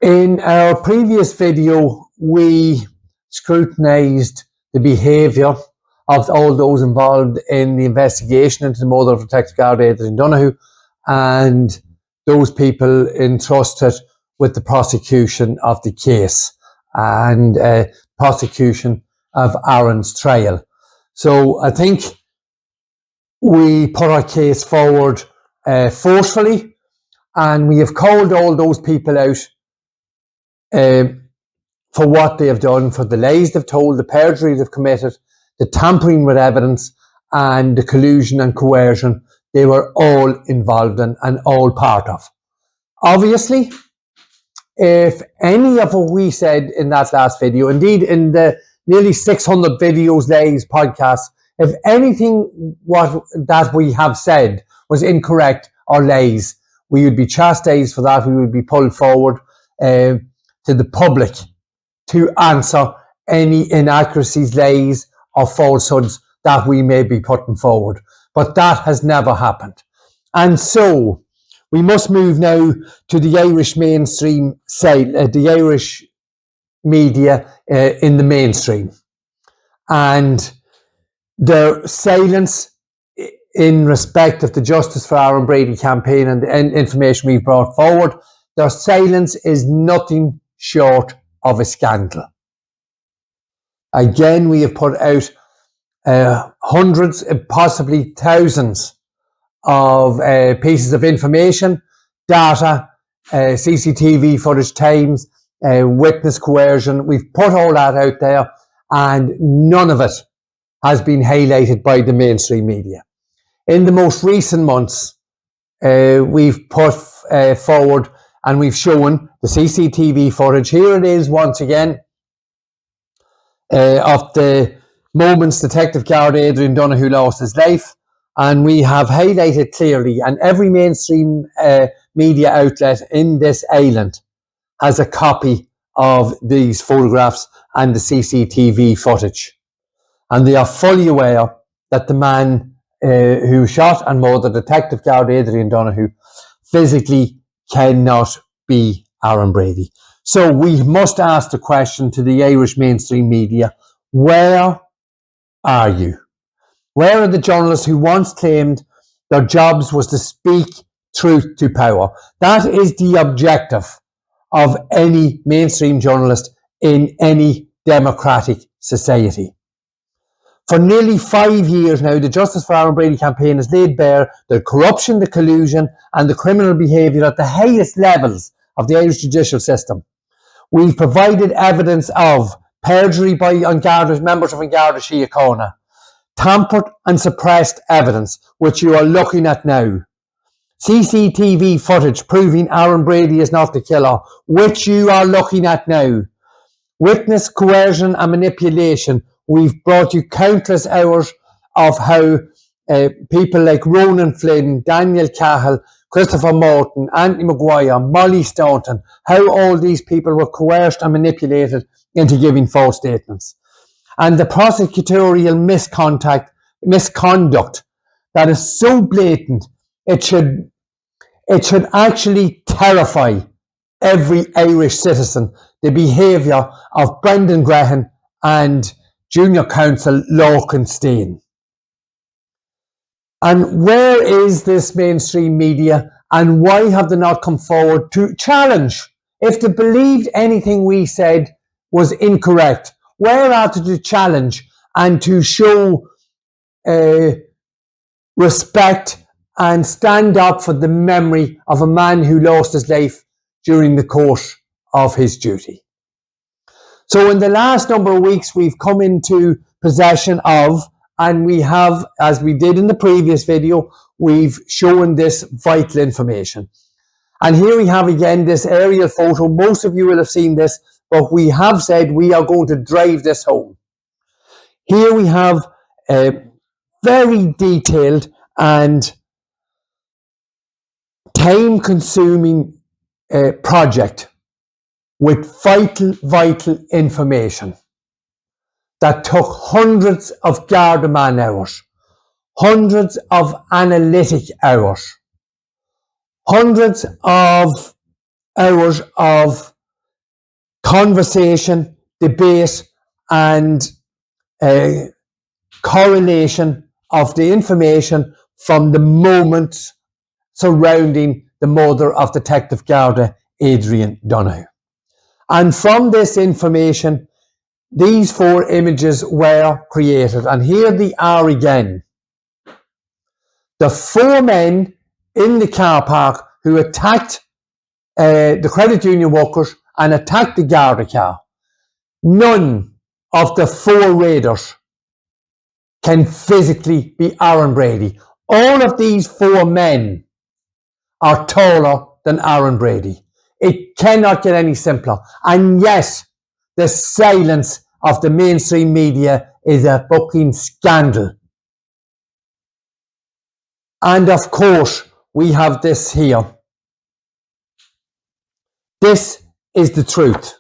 In our previous video, we scrutinised the behaviour of all those involved in the investigation into the murder of Detective Garda Adrian Donohoe and those people entrusted with the prosecution of the case and prosecution of Aaron's trial. So I think we put our case forward forcefully, and we have called all those people out for what they have done, for the lies they've told, the perjury they've committed, the tampering with evidence, and the collusion and coercion they were all involved in and all part of. Obviously, if any of what we said in that last video, indeed in the nearly 600 videos, lies, podcasts, if anything that we have said was incorrect or lies, we would be chastised for that. We would be pulled forward to the public to answer any inaccuracies, lies or falsehoods that we may be putting forward. But that has never happened. And so we must move now to the Irish mainstream side, the Irish media in the mainstream. And their silence in respect of the Justice for Aaron Brady campaign and the information we've brought forward, their silence is nothing short of a scandal. Again, we have put out hundreds, possibly thousands of pieces of information, data, CCTV footage, times, witness coercion. We've put all that out there, and none of it has been highlighted by the mainstream media. In the most recent months, we've put forward and we've shown the CCTV footage. Here it is once again of the moments Detective Garda Adrian Donohoe lost his life, and we have highlighted clearly, and every mainstream media outlet in this island has a copy of these photographs and the CCTV footage. And they are fully aware that the man who shot and murdered Detective Garda Adrian Donohoe physically cannot be Aaron Brady. So we must ask the question to the Irish mainstream media: where are you? Where are the journalists who once claimed their jobs was to speak truth to power? That is the objective of any mainstream journalist in any democratic society. For nearly 5 years now, the Justice for Aaron Brady campaign has laid bare the corruption, the collusion and the criminal behaviour at the highest levels of the Irish judicial system. We've provided evidence of perjury by members of An Garda Síochána, tampered and suppressed evidence, which you are looking at now. CCTV footage proving Aaron Brady is not the killer, which you are looking at now. Witness coercion and manipulation. We've brought you countless hours of how people like Ronan Flynn, Daniel Cahill, Christopher Morton, Anthony Maguire, Molly Staunton, how all these people were coerced and manipulated into giving false statements. And the prosecutorial misconduct that is so blatant, it should actually terrify every Irish citizen, the behaviour of Brendan Graham and Junior Counsel Lorcan Steen. And where is this mainstream media, and why have they not come forward to challenge? If they believed anything we said was incorrect, where are they to challenge and to show respect and stand up for the memory of a man who lost his life during the course of his duty? So in the last number of weeks, we've come into possession of, and we have, as we did in the previous video, we've shown this vital information. And here we have again this aerial photo. Most of you will have seen this, but we have said we are going to drive this home. Here we have a very detailed and time-consuming project with vital information that took hundreds of Garda man hours, hundreds of analytic hours, hundreds of hours of conversation, debate, and correlation of the information from the moment surrounding the murder of Detective Garda Adrian Donohoe. And from this information, these 4 images were created. And here they are again. The 4 men in the car park who attacked the credit union workers and attacked the Garda car. None of the 4 raiders can physically be Aaron Brady. All of these 4 men are taller than Aaron Brady. It cannot get any simpler. And yes, the silence of the mainstream media is a fucking scandal. And of course, we have this here. This is the truth.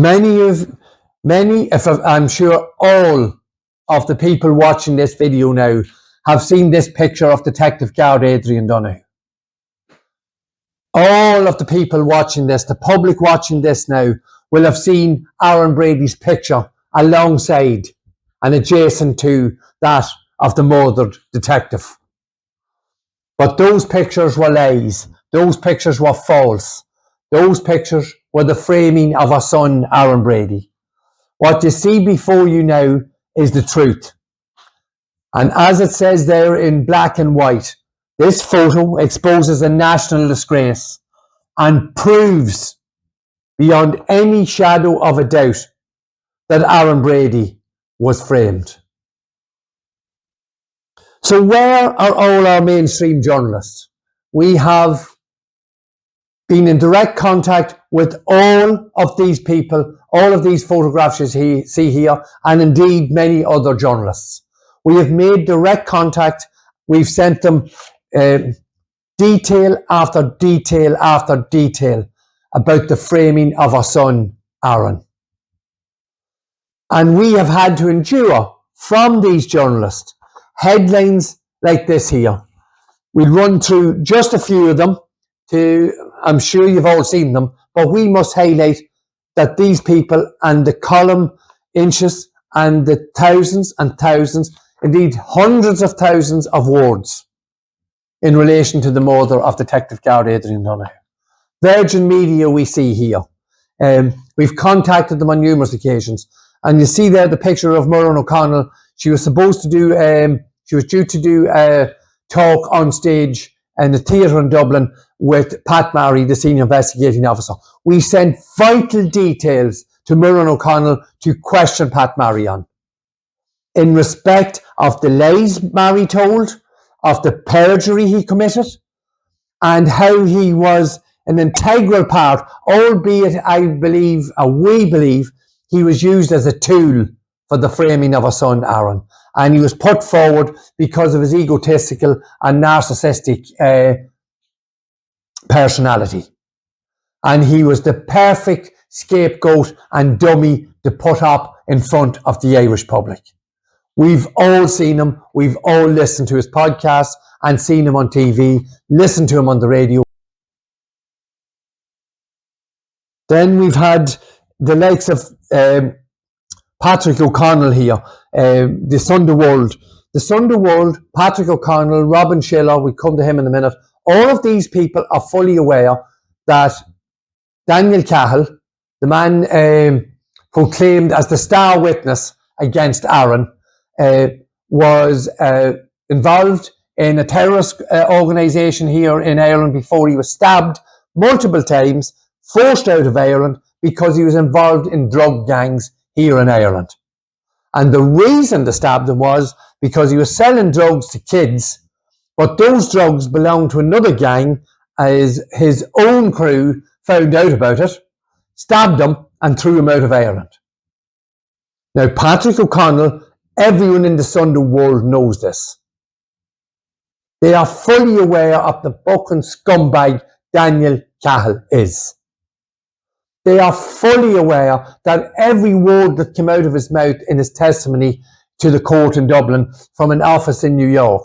I'm sure all of the people watching this video now have seen this picture of Detective Garda Adrian Donohoe. All of the people watching this, the public watching this now, will have seen Aaron Brady's picture alongside and adjacent to that of the murdered detective. But those pictures were lies. Those pictures were false. Those pictures were the framing of our son, Aaron Brady. What you see before you now is the truth. And as it says there in black and white, this photo exposes a national disgrace and proves beyond any shadow of a doubt that Aaron Brady was framed. So where are all our mainstream journalists? We have been in direct contact with all of these people, all of these photographs you see here, and indeed many other journalists. We have made direct contact. We've sent them detail after detail after detail about the framing of our son, Aaron. And we have had to endure from these journalists headlines like this here. We'll run through just a few of them. I'm sure you've all seen them, but we must highlight that these people and the column inches and the thousands and thousands, indeed hundreds of thousands of words in relation to the murder of Detective Garda Adrian Donohoe. Virgin Media we see here. We've contacted them on numerous occasions. And you see there the picture of Muireann O'Connell. She was due to do a talk on stage in the theatre in Dublin with Pat Marry, the senior investigating officer. We sent vital details to Muireann O'Connell to question Pat Marry on, in respect of the lies Marry told, of the perjury he committed, and how he was an integral part, albeit we believe, he was used as a tool for the framing of our son, Aaron. And he was put forward because of his egotistical and narcissistic personality. And he was the perfect scapegoat and dummy to put up in front of the Irish public. We've all seen him. We've all listened to his podcast and seen him on TV, listened to him on the radio. Then we've had the likes of Patrick O'Connell here, the Sunday World. The Sunday World, Patrick O'Connell, Robin Schiller, we come to him in a minute. All of these people are fully aware that Daniel Cahill, the man proclaimed as the star witness against Aaron, was involved in a terrorist organisation here in Ireland before he was stabbed multiple times, forced out of Ireland because he was involved in drug gangs here in Ireland. And the reason they stabbed him was because he was selling drugs to kids, but those drugs belonged to another gang, as his own crew found out about it, stabbed him and threw him out of Ireland. Now, Patrick O'Connell, everyone in the Sunday World knows this. They are fully aware of the fucking scumbag Daniel Cahill is. They are fully aware that every word that came out of his mouth in his testimony to the court in Dublin from an office in New York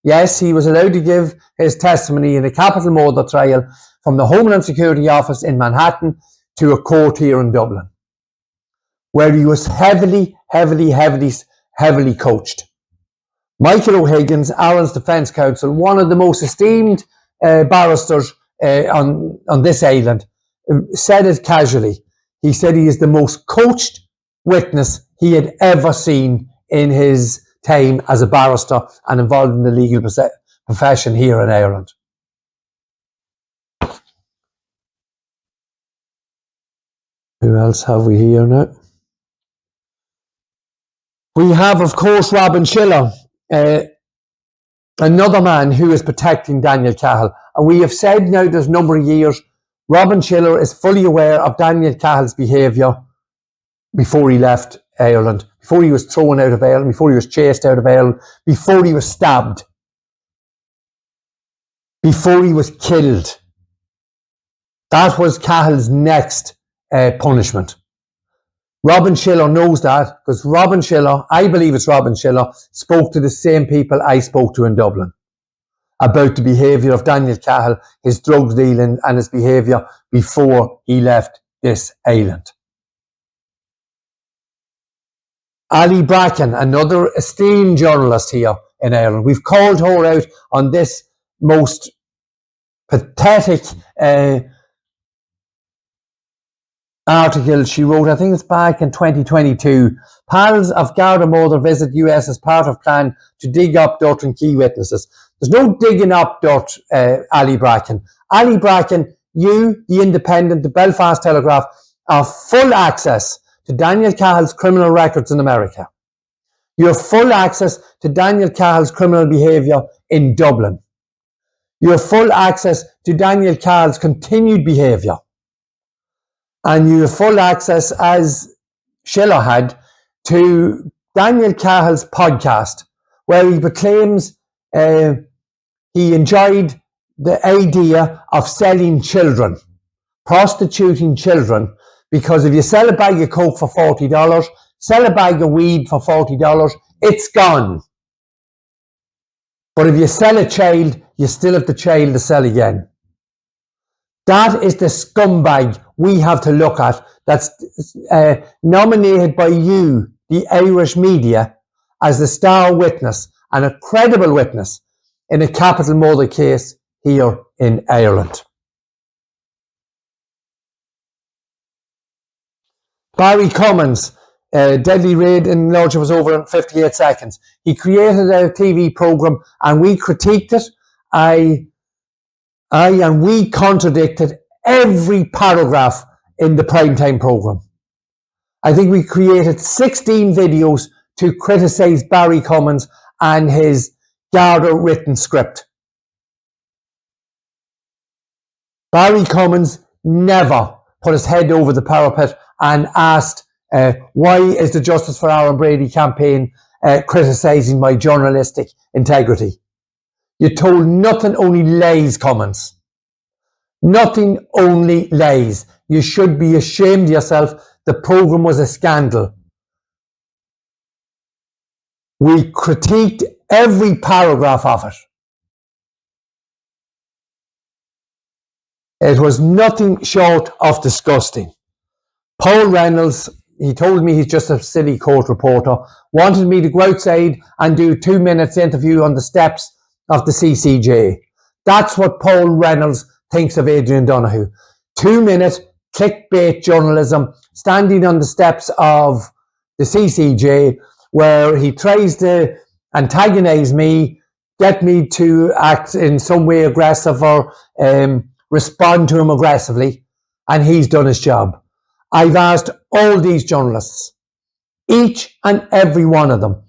Yes, he was allowed to give his testimony in a capital murder trial from the Homeland Security Office in Manhattan to a court here in Dublin, where he was heavily coached. Michael O'Higgins, Aaron's defence counsel, one of the most esteemed barristers on this island, said it casually. He said he is the most coached witness he had ever seen in his time as a barrister and involved in the legal profession here in Ireland. Who else have we here now? We have, of course, Robin Schiller, another man who is protecting Daniel Cahill. And we have said now there's a number of years, Robin Schiller is fully aware of Daniel Cahill's behaviour before he left Ireland, before he was thrown out of Ireland, before he was chased out of Ireland, before he was stabbed, before he was killed. That was Cahill's next punishment. Robin Schiller knows that because Robin Schiller, I believe it's Robin Schiller, spoke to the same people I spoke to in Dublin about the behaviour of Daniel Cahill, his drug dealing and his behaviour before he left this island. Ali Bracken, another esteemed journalist here in Ireland. We've called her out on this most pathetic article she wrote, I think it's back in 2022. Panels of Garda murder visit US as part of plan to dig up dirt and key witnesses. There's no digging up dirt, Ali Bracken. Ali Bracken, you, the Independent, the Belfast Telegraph, have full access to Daniel Cahill's criminal records in America. You have full access to Daniel Cahill's criminal behaviour in Dublin. You have full access to Daniel Cahill's continued behaviour. And you have full access, as Schiller had, to Daniel Cahill's podcast, where he proclaims he enjoyed the idea of selling children, prostituting children, because if you sell a bag of coke for $40, sell a bag of weed for $40, it's gone. But if you sell a child, you still have the child to sell again. That is the scumbag we have to look at, that's nominated by you, the Irish media, as the star witness and a credible witness in a capital murder case here in Ireland. Barry Cummins, deadly raid in Lodge was over in 58 seconds. He created a TV programme and we critiqued it. And we contradicted every paragraph in the primetime programme. I think we created 16 videos to criticise Barry Cummins and his Garda written script. Barry Cummins never put his head over the parapet and asked, why is the Justice for Aaron Brady campaign criticising my journalistic integrity? You told nothing, only lies, Cummins. Nothing, only lies. You should be ashamed of yourself. The programme was a scandal. We critiqued every paragraph of it. It was nothing short of disgusting. Paul Reynolds, he told me he's just a silly court reporter, wanted me to go outside and do 2 minutes interview on the steps of the CCJ. That's what Paul Reynolds thinks of Adrian Donohoe. 2 minute clickbait journalism, standing on the steps of the CCJ, where he tries to antagonise me, get me to act in some way aggressive or respond to him aggressively, and he's done his job. I've asked all these journalists, each and every one of them,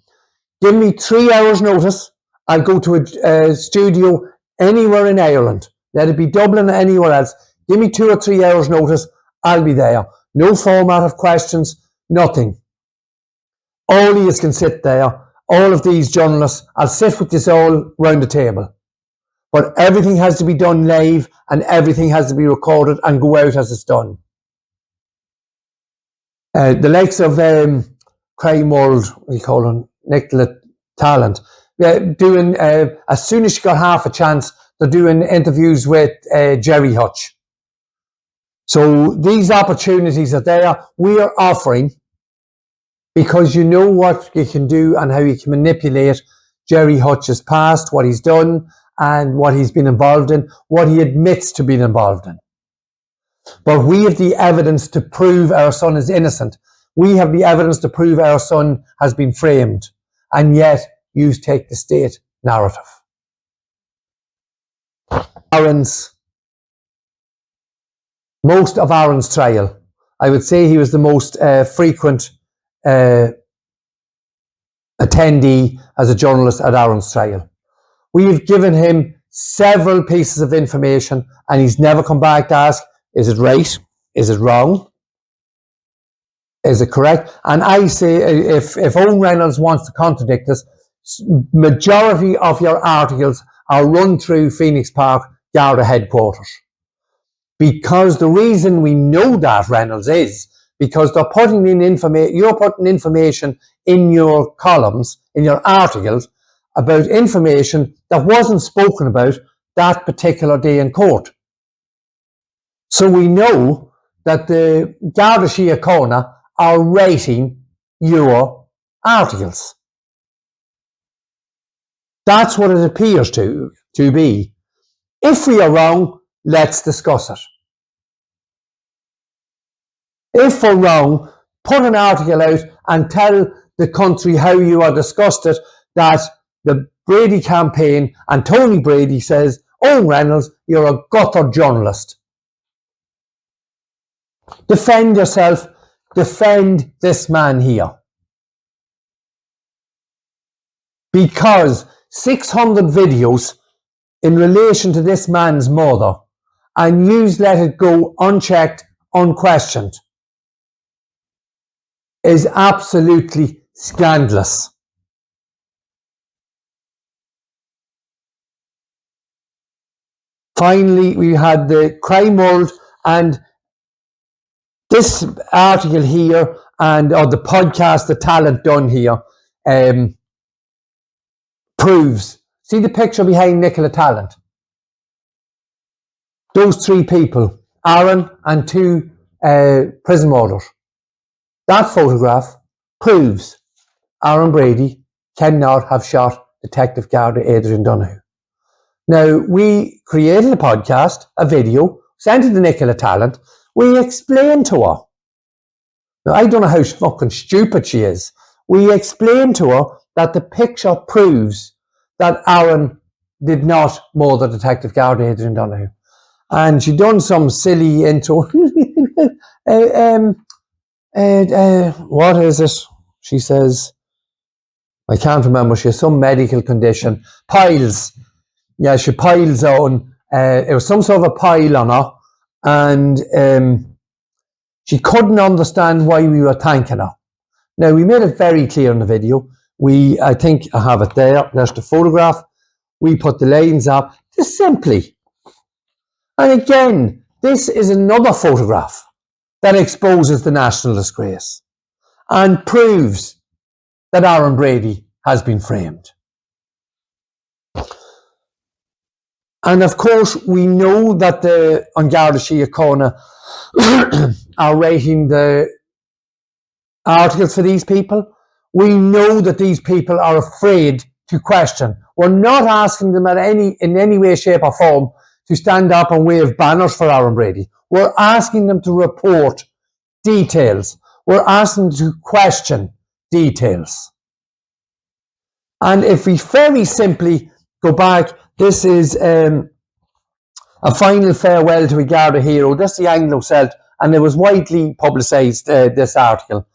give me 3 hours notice, I'll go to a studio anywhere in Ireland, let it be Dublin or anywhere else, give me 2 or 3 hours notice, I'll be there. No format of questions, nothing. All of you can sit there, all of these journalists, I'll sit with you all round the table. But everything has to be done live and everything has to be recorded and go out as it's done. The likes of Crime World, we call him, Nicola Talent, doing, as soon as she got half a chance, they're doing interviews with Jerry Hutch. So these opportunities are there. We are offering, because you know what you can do and how you can manipulate Jerry Hutch's past, what he's done and what he's been involved in, what he admits to being involved in. But we have the evidence to prove our son is innocent. We have the evidence to prove our son has been framed. And yet, you take the state narrative. Most of Aaron's trial, I would say he was the most frequent attendee as a journalist at Aaron's trial. We have given him several pieces of information and he's never come back to ask, is it right? Is it wrong? Is it correct? And I say, if Owen Reynolds wants to contradict us, majority of your articles are run through Phoenix Park Garda headquarters. Because the reason we know that, Reynolds, is because they're putting in information, you're putting information in your columns, in your articles, about information that wasn't spoken about that particular day in court. So we know that the Garda Síochána are rating your articles. That's what it appears to be. If we are wrong, let's discuss it. If we're wrong, put an article out and tell the country how you are disgusted that the Brady campaign and Tony Brady says, oh, Reynolds, you're a gutter journalist. Defend yourself. Defend this man here. Because 600 videos in relation to this man's murder and you let it go unchecked, unquestioned, is absolutely scandalous. Finally, we had the crime world, and this article here or the podcast, The Talent Done here, proves. See the picture behind Nicola Talent? Those three people, Aaron and two prison warders. That photograph proves Aaron Brady cannot have shot Detective Garda Adrian Donohoe. Now, we created a podcast, a video, sent it to Nicola Talent. We explained to her. Now, I don't know how fucking stupid she is. We explained to her that the picture proves that Aaron did not murder Detective Garda Adrian Donohoe. And she done some silly intro. What is it? She says, I can't remember. She has some medical condition. Piles. Yeah, she piles on. It was some sort of a pile on her. And she couldn't understand why we were thanking her. Now, we made it very clear in the video. I think I have it there. There's the photograph. We put the lines up. Just simply. And again, this is another photograph that exposes the national disgrace and proves that Aaron Brady has been framed. And of course, we know that the An Garda Síochána are rating the articles for these people. We know that these people are afraid to question. We're not asking them in any way, shape or form to stand up and wave banners for Aaron Brady. We're asking them to report details. We're asking them to question details. And if we very simply go back, this is a final farewell to a Garda hero. That's the Anglo-Celt, and it was widely publicised, this article.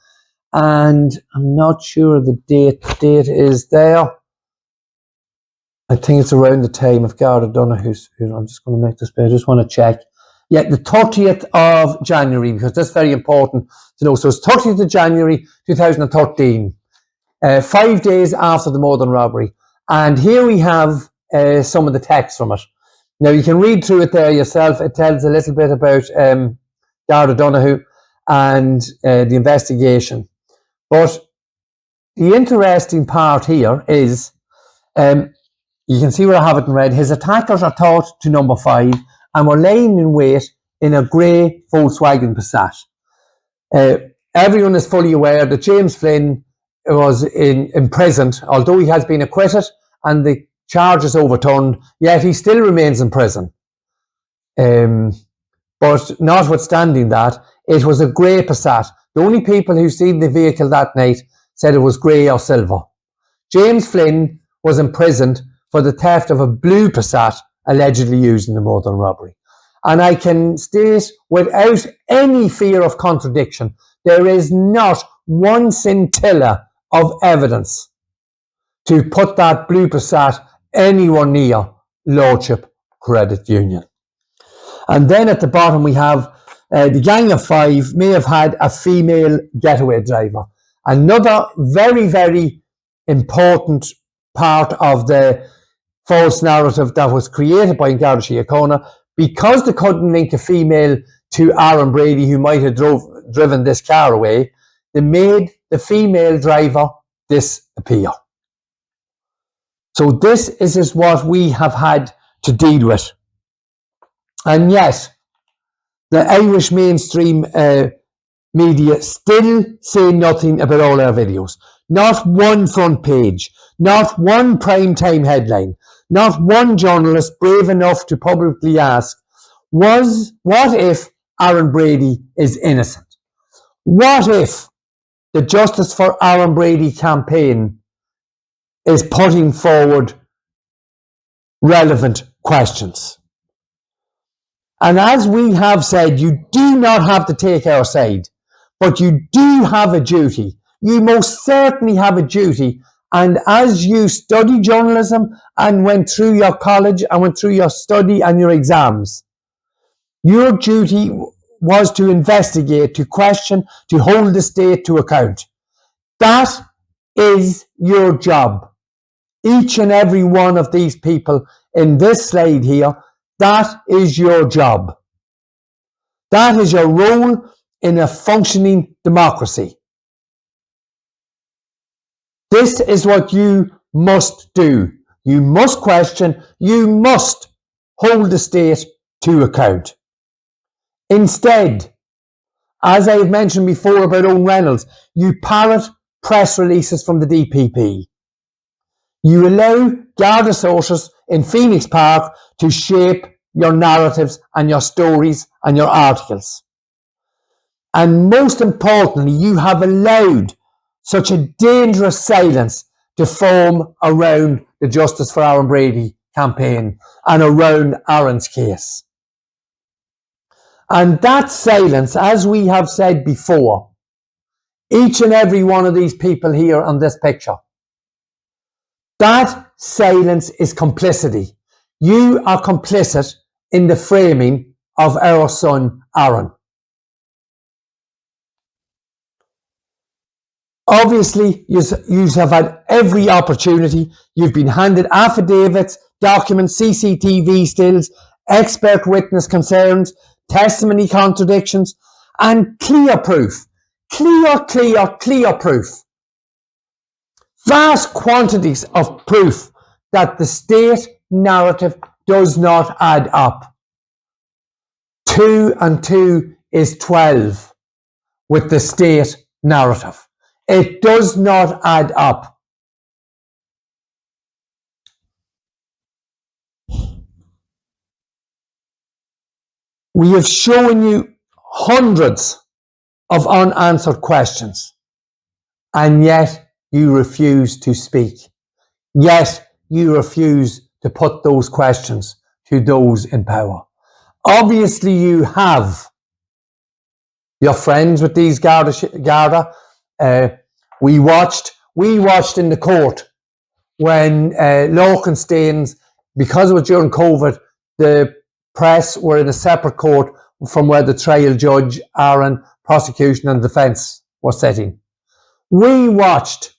And I'm not sure the date. The date is there. I think it's around the time of Garda Donohoe's. I'm just going to make this, but I just want to check. Yeah, the 30th of January, because that's very important to know. So it's 30th of January 2013, 5 days after the murder and robbery. And here we have some of the text from it. Now, you can read through it there yourself. It tells a little bit about Garda Donohoe and the investigation. But the interesting part here is You can see where I have it in red. His attackers are thought to number 5 and were laying in wait in a grey Volkswagen Passat. Everyone is fully aware that James Flynn was imprisoned, although he has been acquitted and the charge is overturned, yet he still remains in prison. But notwithstanding that, it was a grey Passat. The only people who seen the vehicle that night said it was grey or silver. James Flynn was imprisoned for the theft of a blue Passat allegedly used in the Modern robbery. And I can state without any fear of contradiction, there is not one scintilla of evidence to put that blue Passat anywhere near Lordship Credit Union. And then at the bottom we have the gang of 5 may have had a female getaway driver. Another very, very important part of the false narrative that was created by An Garda Síochána, because they couldn't link a female to Aaron Brady, who might have driven this car away, they made the female driver disappear. So this is what we have had to deal with. And yet, the Irish mainstream media still say nothing about all our videos. Not one front page, not one primetime headline, not one journalist brave enough to publicly ask, what if Aaron Brady is innocent? What if the Justice for Aaron Brady campaign is putting forward relevant questions? And as we have said, you do not have to take our side, but you do have a duty. You most certainly have a duty. And as you study journalism and went through your college and went through your study and your exams, your duty was to investigate, to question, to hold the state to account. That is your job. Each and every one of these people in this slide here, that is your job. That is your role in a functioning democracy. This is what you must do. You must question, you must hold the state to account. Instead, as I have mentioned before about Owen Reynolds, you parrot press releases from the DPP. You allow Garda sources in Phoenix Park to shape your narratives and your stories and your articles. And most importantly, you have allowed such a dangerous silence to form around the Justice for Aaron Brady campaign and around Aaron's case. And that silence, as we have said before, each and every one of these people here on this picture, that silence is complicity. You are complicit in the framing of our son, Aaron. Obviously, you have had every opportunity. You've been handed affidavits, documents, CCTV stills, expert witness concerns, testimony contradictions, and clear proof. Clear proof. Vast quantities of proof that the state narrative does not add up. 2 and 2 is 12 with the state narrative. It does not add up. We have shown you hundreds of unanswered questions, and yet you refuse to speak. Yet you refuse to put those questions to those in power. Obviously you have. You're friends with these Garda. We watched in the court when Lokenstains, because it was during COVID, the press were in a separate court from where the trial judge, Aaron, prosecution and defence were sitting. We watched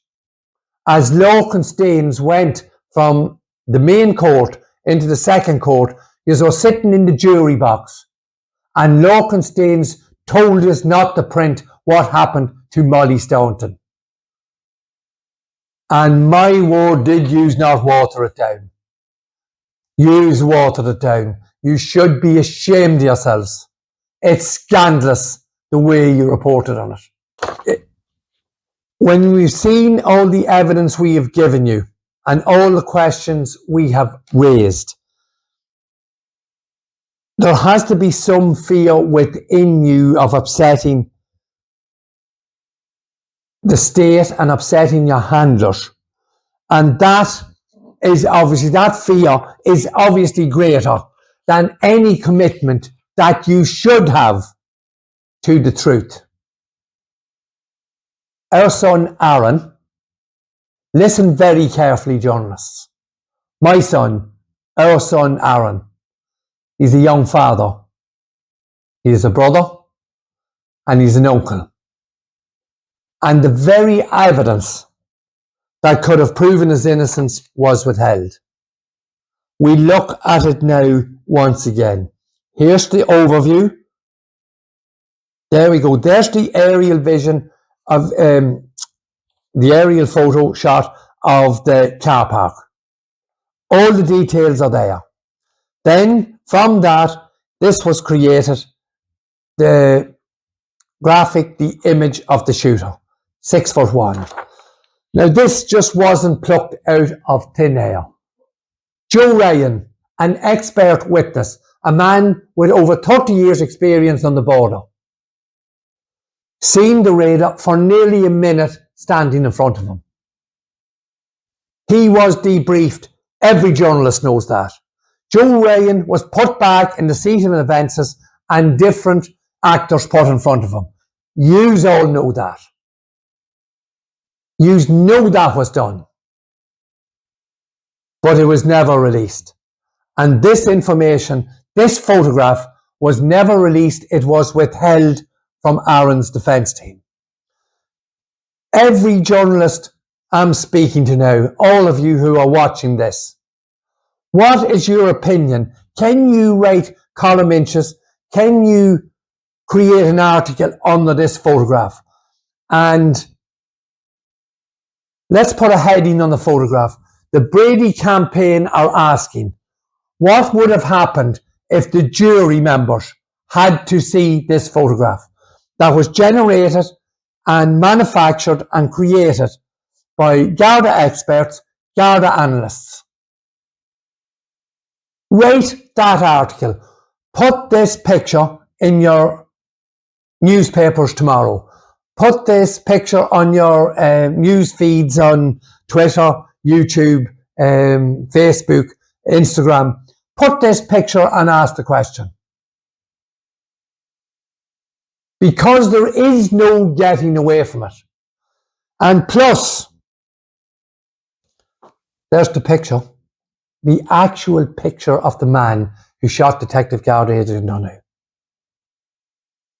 as Lokenstains went from the main court into the second court. He was sitting in the jury box, and Lokenstains told us not to print what happened to Molly Staunton. And my word, did you not water it down? Yous watered it down. You should be ashamed of yourselves. It's scandalous the way you reported on it. When we've seen all the evidence we have given you and all the questions we have raised, there has to be some fear within you of upsetting the state and upsetting your handlers. And that fear is obviously greater than any commitment that you should have to the truth. Our son Aaron, listen very carefully, journalists. My son, our son Aaron, he's a young father. He's a brother and he's an uncle. And the very evidence that could have proven his innocence was withheld. We look at it now once again. Here's the overview. There we go. There's the aerial vision of the aerial photo shot of the car park. All the details are there. Then from that, this was created, the graphic, the image of the shooter, 6'1". Now this just wasn't plucked out of thin air. Joe Ryan, an expert witness, a man with over 30 years experience on the border, seen the raider for nearly a minute standing in front of him. He was debriefed. Every journalist knows that. Joe Ryan was put back in the seat of events and different actors put in front of him. Yous all know that. Yous know that was done. But it was never released. And this information, this photograph, was never released. It was withheld from Aaron's defence team. Every journalist I'm speaking to now, all of you who are watching this, what is your opinion? Can you write column inches? Can you create an article under this photograph? And let's put a heading on the photograph. The Brady campaign are asking, what would have happened if the jury members had to see this photograph that was generated and manufactured and created by Garda experts, Garda analysts? Write that article. Put this picture in your newspapers tomorrow. Put this picture on your news feeds on Twitter, YouTube, Facebook, Instagram. Put this picture and ask the question. Because there is no getting away from it. And plus, there's the picture. The actual picture of the man who shot Detective Garda Adrian Donohoe.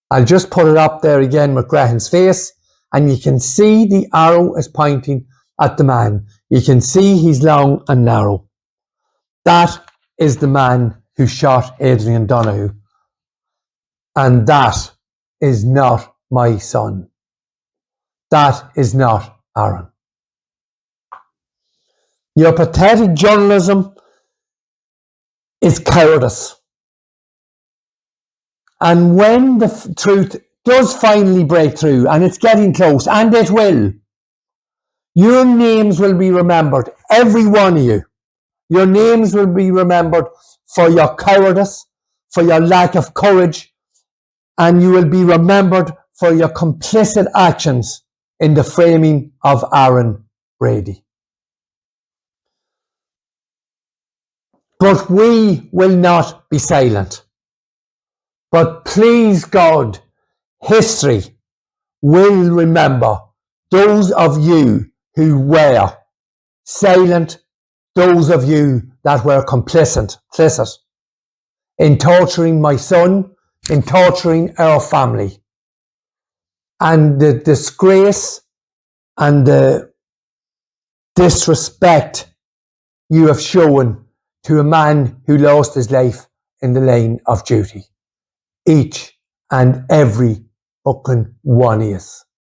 I'll just put it up there again with Grahan's face, and you can see the arrow is pointing at the man. You can see he's long and narrow. That is the man who shot Adrian Donohoe. And that is not my son. That is not Aaron. Your pathetic journalism is cowardice. And when the truth does finally break through, and it's getting close, and it will, your names will be remembered, every one of you. Your names will be remembered for your cowardice, for your lack of courage, and you will be remembered for your complicit actions in the framing of Aaron Brady. But we will not be silent. But please God, history will remember those of you who were silent, those of you that were complicit in torturing my son, in torturing our family. And the disgrace and the disrespect you have shown to a man who lost his life in the line of duty. Each and every fucking one of us.